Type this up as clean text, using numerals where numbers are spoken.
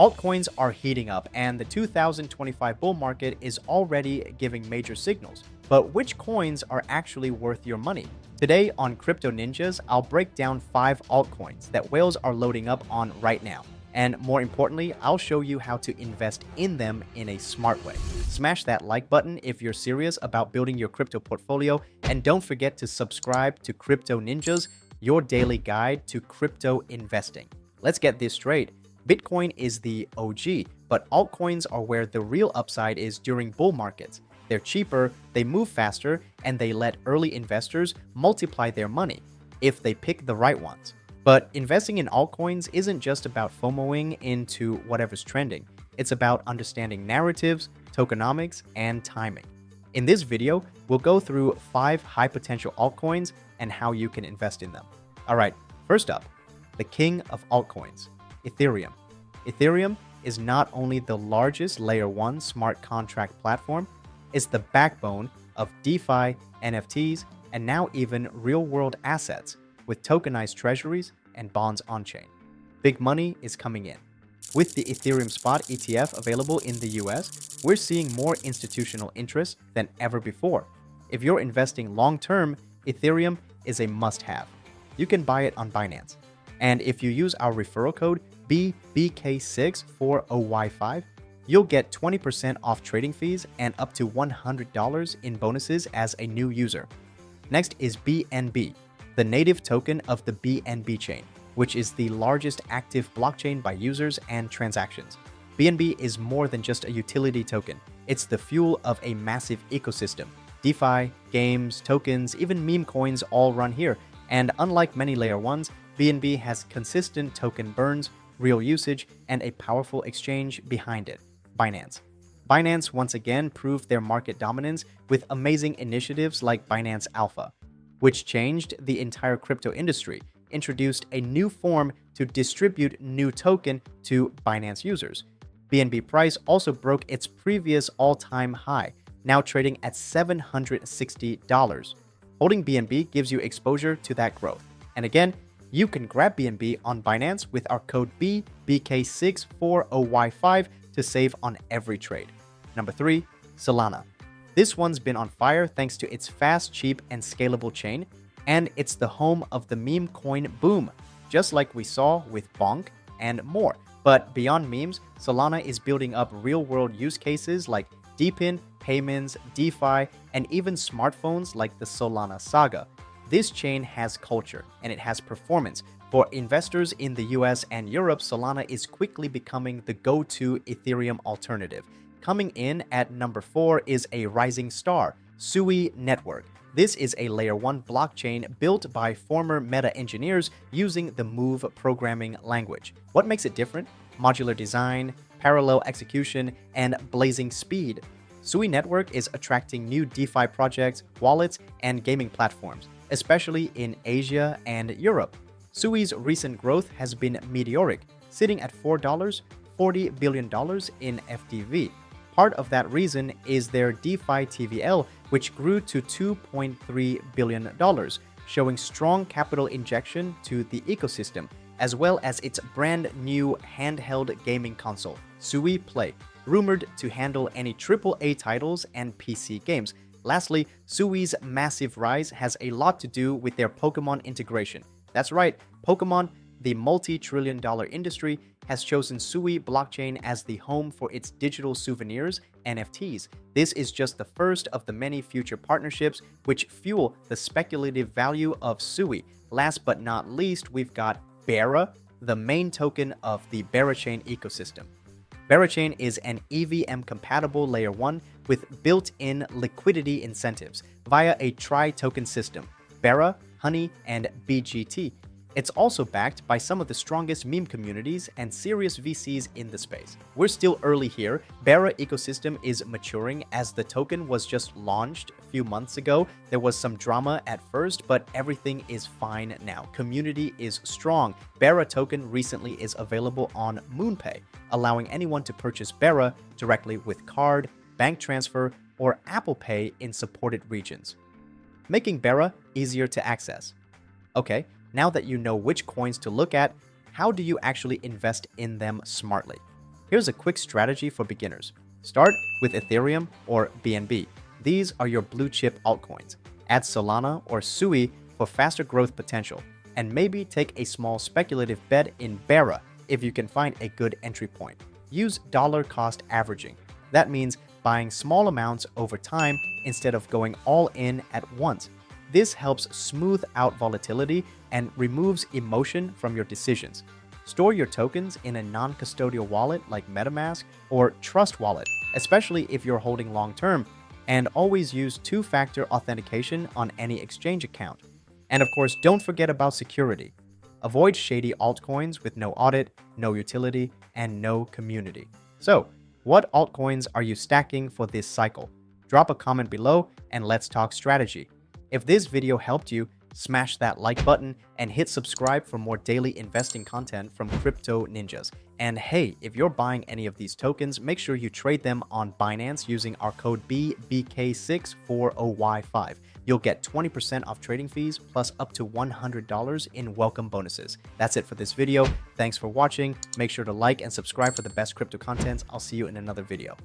Altcoins are heating up, and the 2025 bull market is already giving major signals. But which coins are actually worth your money? Today on CryptoNinjas, I'll break down 5 altcoins that whales are loading up on right now. And more importantly, I'll show you how to invest in them in a smart way. Smash that like button if you're serious about building your crypto portfolio, and don't forget to subscribe to CryptoNinjas, your daily guide to crypto investing. Let's get this straight. Bitcoin is the OG, but altcoins are where the real upside is during bull markets. They're cheaper, they move faster, and they let early investors multiply their money if they pick the right ones. But investing in altcoins isn't just about FOMOing into whatever's trending. It's about understanding narratives, tokenomics, and timing. In this video, we'll go through 5 high potential altcoins and how you can invest in them. Alright, first up, the king of altcoins, Ethereum. Ethereum is not only the largest layer 1 smart contract platform, it's the backbone of DeFi, NFTs, and now even real-world assets with tokenized treasuries and bonds on-chain. Big money is coming in. With the Ethereum Spot ETF available in the US, we're seeing more institutional interest than ever before. If you're investing long-term, Ethereum is a must-have. You can buy it on Binance. And if you use our referral code BBK640Y5, you'll get 20% off trading fees and up to $100 in bonuses as a new user. Next is BNB, the native token of the BNB chain, which is the largest active blockchain by users and transactions. BNB is more than just a utility token. It's the fuel of a massive ecosystem. DeFi, games, tokens, even meme coins all run here. And unlike many layer 1s, BNB has consistent token burns, real usage, and a powerful exchange behind it, Binance. Binance once again proved their market dominance with amazing initiatives like Binance Alpha, which changed the entire crypto industry, introduced a new form to distribute new token to Binance users. BNB price also broke its previous all-time high, now trading at $760. Holding BNB gives you exposure to that growth. And again, you can grab BNB on Binance with our code BBK640Y5 to save on every trade. Number 3, Solana. This one's been on fire thanks to its fast, cheap, and scalable chain, and it's the home of the meme coin boom, just like we saw with Bonk and more. But beyond memes, Solana is building up real-world use cases like DePIN, payments, DeFi, and even smartphones like the Solana Saga. This chain has culture, and it has performance. For investors in the US and Europe, Solana is quickly becoming the go-to Ethereum alternative. Coming in at number 4 is a rising star, Sui Network. This is a layer 1 blockchain built by former Meta engineers using the Move programming language. What makes it different? Modular design, parallel execution, and blazing speed. Sui Network is attracting new DeFi projects, wallets, and gaming platforms, especially in Asia and Europe. Sui's recent growth has been meteoric, sitting at $40 billion in FDV. Part of that reason is their DeFi TVL, which grew to $2.3 billion, showing strong capital injection to the ecosystem, as well as its brand new handheld gaming console, Sui Play, rumored to handle any AAA titles and PC games. Lastly, Sui's massive rise has a lot to do with their Pokemon integration. That's right, Pokemon, the multi-trillion-dollar industry, has chosen Sui blockchain as the home for its digital souvenirs, NFTs. This is just the first of the many future partnerships which fuel the speculative value of Sui. Last but not least, we've got Bera, the main token of the Berachain ecosystem. Berachain is an EVM-compatible layer 1 with built-in liquidity incentives via a tri-token system, Bera, Honey, and BGT. It's also backed by some of the strongest meme communities and serious VCs in the space. We're still early here. Bera ecosystem is maturing as the token was just launched a few months ago. There was some drama at first, but everything is fine now. Community is strong. Bera token recently is available on MoonPay, allowing anyone to purchase Bera directly with card, bank transfer, or Apple Pay in supported regions, making Bera easier to access. Okay, now that you know which coins to look at, how do you actually invest in them smartly? Here's a quick strategy for beginners. Start with Ethereum or BNB. These are your blue chip altcoins. Add Solana or Sui for faster growth potential, and maybe take a small speculative bet in Bera if you can find a good entry point. Use dollar cost averaging. That means buying small amounts over time instead of going all in at once. This helps smooth out volatility and removes emotion from your decisions. Store your tokens in a non-custodial wallet like MetaMask or Trust Wallet, especially if you're holding long-term, and always use two-factor authentication on any exchange account. And of course, don't forget about security. Avoid shady altcoins with no audit, no utility, and no community. So, what altcoins are you stacking for this cycle? Drop a comment below and let's talk strategy. If this video helped you, smash that like button and hit subscribe for more daily investing content from CryptoNinjas. And hey, if you're buying any of these tokens, make sure you trade them on Binance using our code BBK640Y5. You'll get 20% off trading fees plus up to $100 in welcome bonuses. That's it for this video. Thanks for watching. Make sure to like and subscribe for the best crypto content. I'll see you in another video.